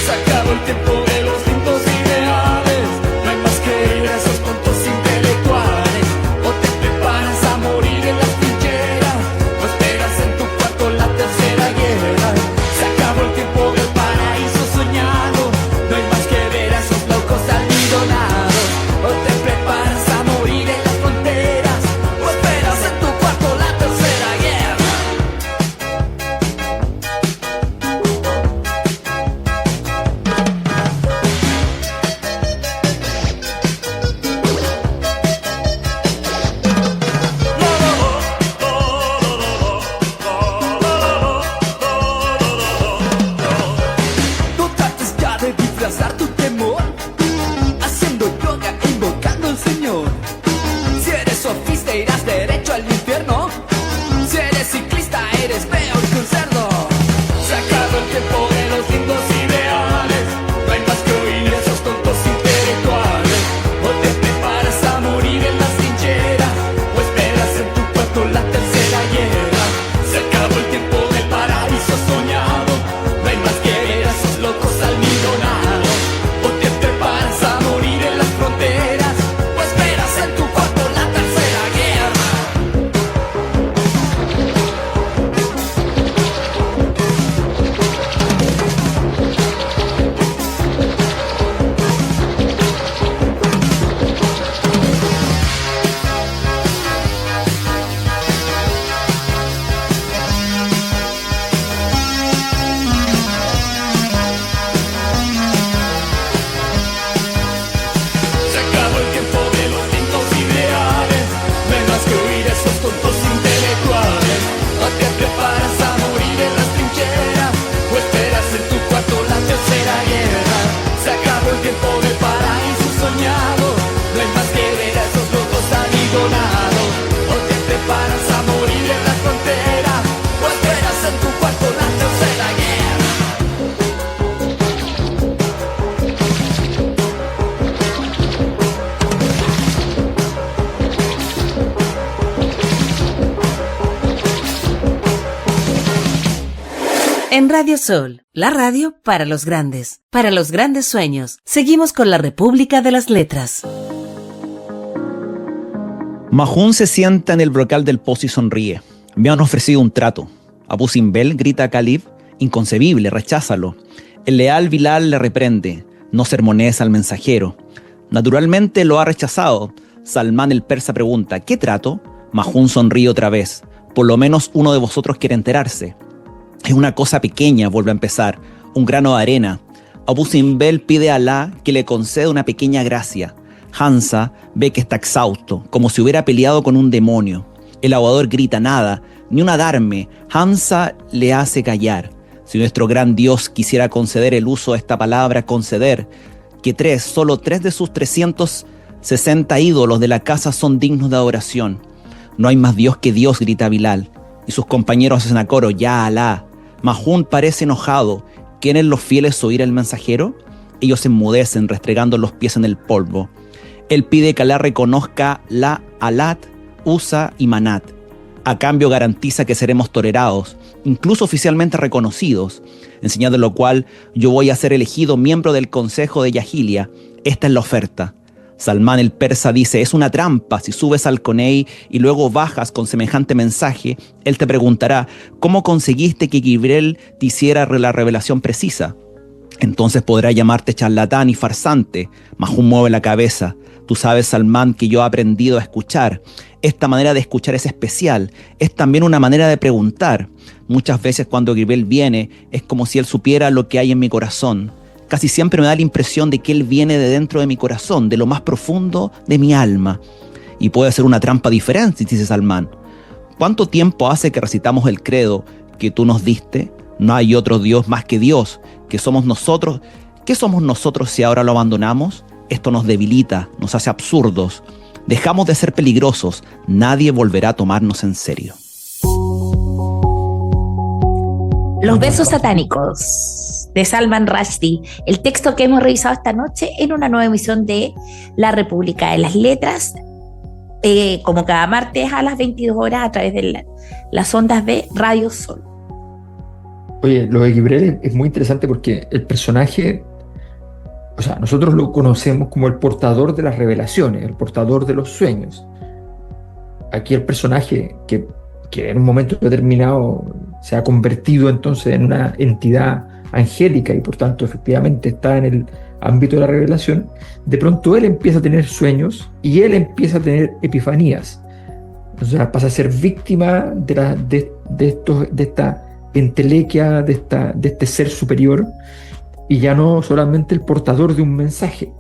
Se acabó el tiempo de los lindos ideales. No hay más que ir a esos tontos intelectuales. O te preparas a morir en las trincheras, o esperas en tu cuarto la tercera guerra. Se acabó el tiempo del paraíso soñado. No hay más que ver a esos locos almidonados. O te preparas a morir en las fronteras, o esperas en tu cuarto la tercera guerra. No trates ya de disfrazar tu temor, haciendo yoga e invocando al Señor. Si eres sofista irás derecho al infierno. Si eres ciclista eres peor que un cerdo. Se acabó el tiempo de los lindos ideales. No hay más que oír esos tontos intelectuales. O te preparas a morir en las trincheras, o esperas en tu cuarto la tercera guerra. Se acabó el tiempo del paraíso soñado. No hay más que ver a esos locos almidonados. O te preparas a morir en las fronteras, o esperas en tu cuarto la tercera guerra. Se acabó el tiempo de los lindos ideales. No hay más que oír esos tontos intelectuales. O te preparas a morir en las trincheras, o esperas en tu cuarto la tercera guerra. Se acabó el tiempo del paraíso soñado. No hay más que ver a esos locos almidonados. O te preparas a morir en las fronteras, o esperas en tu cuarto la tercera guerra.
En Radio Sol, la radio para los grandes sueños. Seguimos con la República de las Letras.
Mahun se sienta en el brocal del pozo y sonríe. Me han ofrecido un trato. Abu Simbel grita a Khalid, inconcebible, recházalo. El leal Bilal le reprende, no sermones al mensajero. Naturalmente lo ha rechazado. Salmán el persa pregunta, ¿qué trato? Mahun sonríe otra vez. Por lo menos uno de vosotros quiere enterarse. Es una cosa pequeña, vuelve a empezar, un grano de arena. Abu Simbel pide a Alá que le conceda una pequeña gracia. Hamza ve que está exhausto, como si hubiera peleado con un demonio. El aguador grita nada, ni un adarme. Hamza le hace callar. Si nuestro gran Dios quisiera conceder el uso de esta palabra, conceder, que solo tres de sus 360 ídolos de la casa son dignos de adoración. No hay más Dios que Dios, grita Bilal. Y sus compañeros hacen a coro, ya Alá. Mahun parece enojado. ¿Quieren los fieles oír al mensajero? Ellos se enmudecen, restregando los pies en el polvo. Él pide que Alá reconozca la Alat, Usa y Manat. A cambio garantiza que seremos tolerados, incluso oficialmente reconocidos, en señal de lo cual yo voy a ser elegido miembro del Consejo de Yahilia. Esta es la oferta. Salmán el persa dice: es una trampa. Si subes al Coney y luego bajas con semejante mensaje, él te preguntará: ¿cómo conseguiste que Gibrel te hiciera la revelación precisa? Entonces podrá llamarte charlatán y farsante. Mahum mueve la cabeza. Tú sabes, Salmán, que yo he aprendido a escuchar. Esta manera de escuchar es especial. Es también una manera de preguntar. Muchas veces cuando Gibrel viene, es como si él supiera lo que hay en mi corazón. Casi siempre me da la impresión de que él viene de dentro de mi corazón, de lo más profundo de mi alma. Y puede ser una trampa diferente, dice Salmán. ¿Cuánto tiempo hace que recitamos el credo que tú nos diste? No hay otro Dios más que Dios, que somos nosotros. ¿Qué somos nosotros si ahora lo abandonamos? Esto nos debilita, nos hace absurdos. Dejamos de ser peligrosos, nadie volverá a tomarnos en serio.
Los versos satánicos de Salman Rushdie, el texto que hemos revisado esta noche en una nueva emisión de La República de las Letras, como cada martes a las 22 horas a través de las ondas de Radio Sol.
Oye, lo de Gibrel es muy interesante porque el personaje, o sea, nosotros lo conocemos como el portador de las revelaciones, el portador de los sueños. Aquí el personaje que en un momento determinado se ha convertido entonces en una entidad angélica y por tanto efectivamente está en el ámbito de la revelación, de pronto él empieza a tener sueños y él empieza a tener epifanías. O sea, pasa a ser víctima de esta entelequia, de este ser superior, y ya no solamente el portador de un mensaje.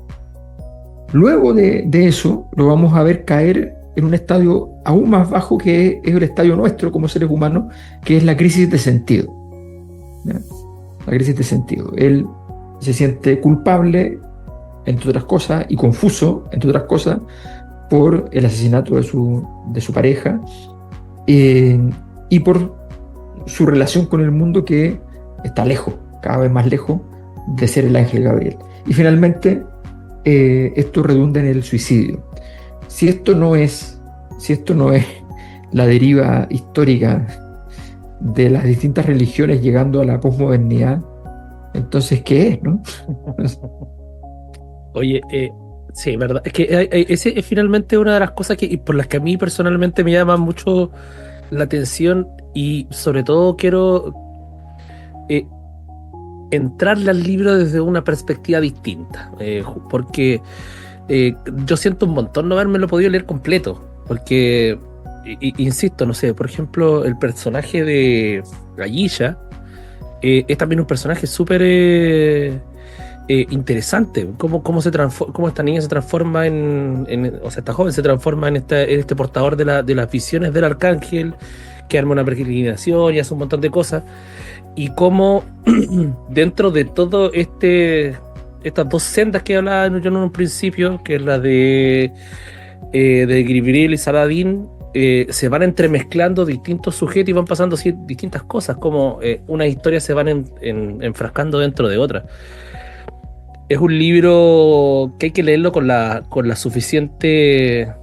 Luego de eso lo vamos a ver caer en un estadio aún más bajo, que es el estadio nuestro como seres humanos, que es la crisis de sentido. ¿Ya? La crisis de sentido. Él se siente culpable, entre otras cosas, y confuso, entre otras cosas, por el asesinato de su pareja, y por su relación con el mundo, que está lejos, cada vez más lejos de ser el ángel Gabriel. Y finalmente esto redunda en el suicidio. Si esto no es la deriva histórica de las distintas religiones llegando a la posmodernidad, entonces ¿qué es, no?
Oye, sí, verdad. Es que ese es finalmente una de las cosas por las que a mí personalmente me llama mucho la atención, y sobre todo quiero entrarle al libro desde una perspectiva distinta, porque yo siento un montón no haberme lo podido leer completo, porque insisto, no sé, por ejemplo, el personaje de Gallilla es también un personaje súper interesante. Cómo esta niña se transforma o sea, esta joven se transforma en este portador de las visiones del arcángel, que arma una peregrinación y hace un montón de cosas, y cómo dentro de todo estas dos sendas que hablaba yo en un principio, que es la de Gibril y Saladín, se van entremezclando distintos sujetos y van pasando distintas cosas, como unas historias se van enfrascando dentro de otras. Es un libro que hay que leerlo con la suficiente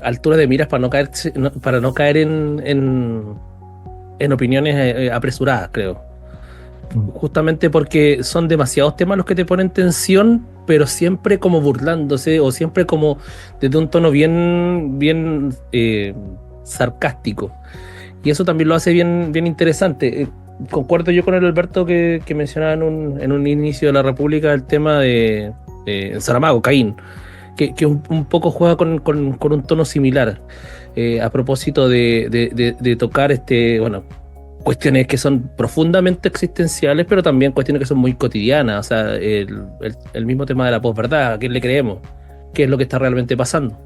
altura de miras para no caer en opiniones apresuradas, creo. Justamente porque son demasiados temas los que te ponen tensión, pero siempre como burlándose, o siempre como desde un tono bien sarcástico. Y eso también lo hace bien interesante. Concuerdo yo con el Alberto que mencionaba en un inicio de La República el tema de Saramago, Caín, que un poco juega con un tono similar, a propósito de tocar cuestiones que son profundamente existenciales, pero también cuestiones que son muy cotidianas. O sea, el mismo tema de la posverdad, ¿a quién le creemos? ¿Qué es lo que está realmente pasando?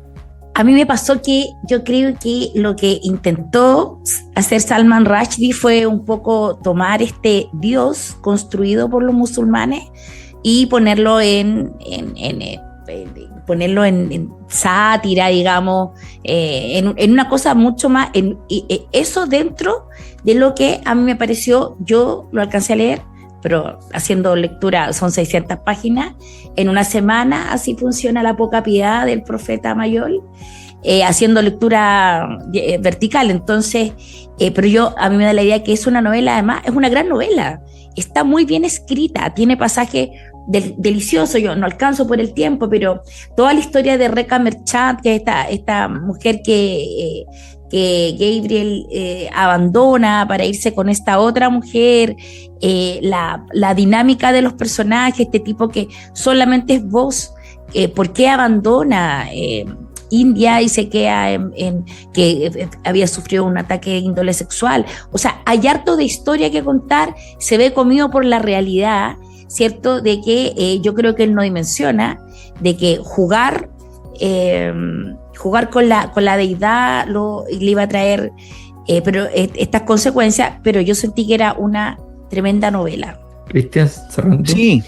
A mí me pasó que yo creo que lo que intentó hacer Salman Rushdie fue un poco tomar este Dios construido por los musulmanes y ponerlo en sátira, digamos, en una cosa mucho más, eso dentro de lo que a mí me pareció, yo lo alcancé a leer, pero haciendo lectura, son 600 páginas, en una semana. Así funciona La poca piedad del profeta Mayol, haciendo lectura vertical. Entonces, pero a mí me da la idea que es una novela, además, es una gran novela, está muy bien escrita, tiene pasajes delicioso. Yo no alcanzo por el tiempo, pero toda la historia de Reka Merchant, que es esta mujer que Gabriel abandona para irse con esta otra mujer, la dinámica de los personajes, este tipo que solamente es voz, ¿por qué abandona India y se queda que había sufrido un ataque de índole sexual? O sea, hay harto de historia que contar, se ve comido por la realidad, ¿cierto? De que yo creo que él no dimensiona, de que jugar con la deidad le iba a traer pero estas consecuencias, pero yo sentí que era una tremenda novela.
Cristian, cerrando.
Sí.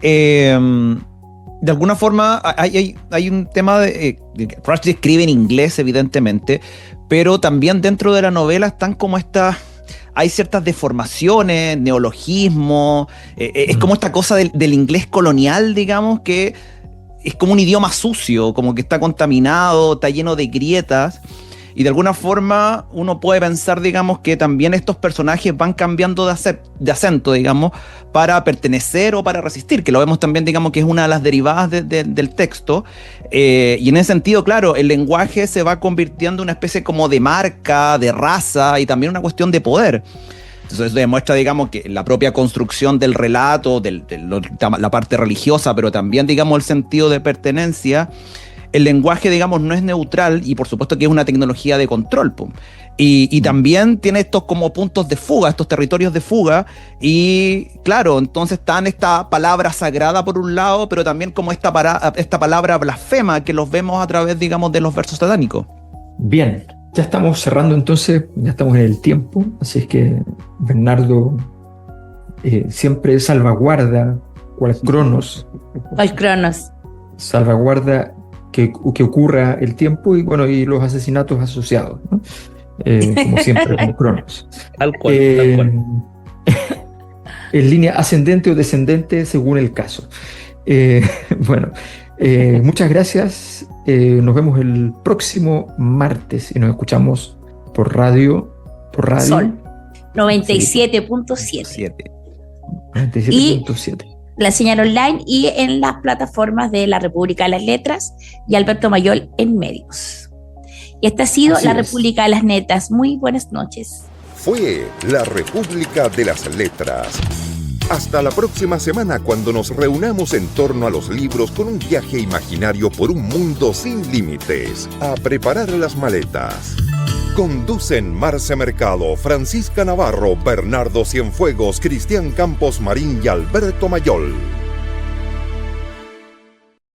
De alguna forma hay un tema de Rushdie escribe en inglés, evidentemente, pero también dentro de la novela están como estas... Hay ciertas deformaciones, neologismos, es como esta cosa del inglés colonial, digamos, que es como un idioma sucio, como que está contaminado, está lleno de grietas, y de alguna forma uno puede pensar, digamos, que también estos personajes van cambiando de acento, digamos, para pertenecer o para resistir, que lo vemos también, digamos, que es una de las derivadas del texto, y en ese sentido, claro, el lenguaje se va convirtiendo en una especie como de marca, de raza, y también una cuestión de poder. Entonces eso demuestra, digamos, que la propia construcción del relato, la parte religiosa, pero también, digamos, el sentido de pertenencia, el lenguaje, digamos, no es neutral y por supuesto que es una tecnología de control. Y también tiene estos como puntos de fuga, estos territorios de fuga, y claro, entonces están esta palabra sagrada por un lado, pero también como esta palabra blasfema que los vemos a través, digamos, de los versos satánicos.
Bien, ya estamos cerrando entonces, ya estamos en el tiempo, así es que Bernardo siempre salvaguarda cual Cronos.
Cual Cronos.
Salvaguarda que ocurra el tiempo y bueno, y los asesinatos asociados, ¿no? Como siempre, como Cronos.
Tal cual.
En línea ascendente o descendente según el caso. Bueno, muchas gracias. Nos vemos el próximo martes y nos escuchamos por radio.
Sol 97.7.
97.7.
La señal online y en las plataformas de la República de las Letras y Alberto Mayol en medios. Y esta ha sido
Así
la
es.
República de las Letras. Muy buenas noches.
Fue la República de las Letras. Hasta la próxima semana cuando nos reunamos en torno a los libros con un viaje imaginario por un mundo sin límites. A preparar las maletas. Conducen Marce Mercado, Francisca Navarro, Bernardo Cienfuegos, Cristian Campos Marín y Alberto Mayol.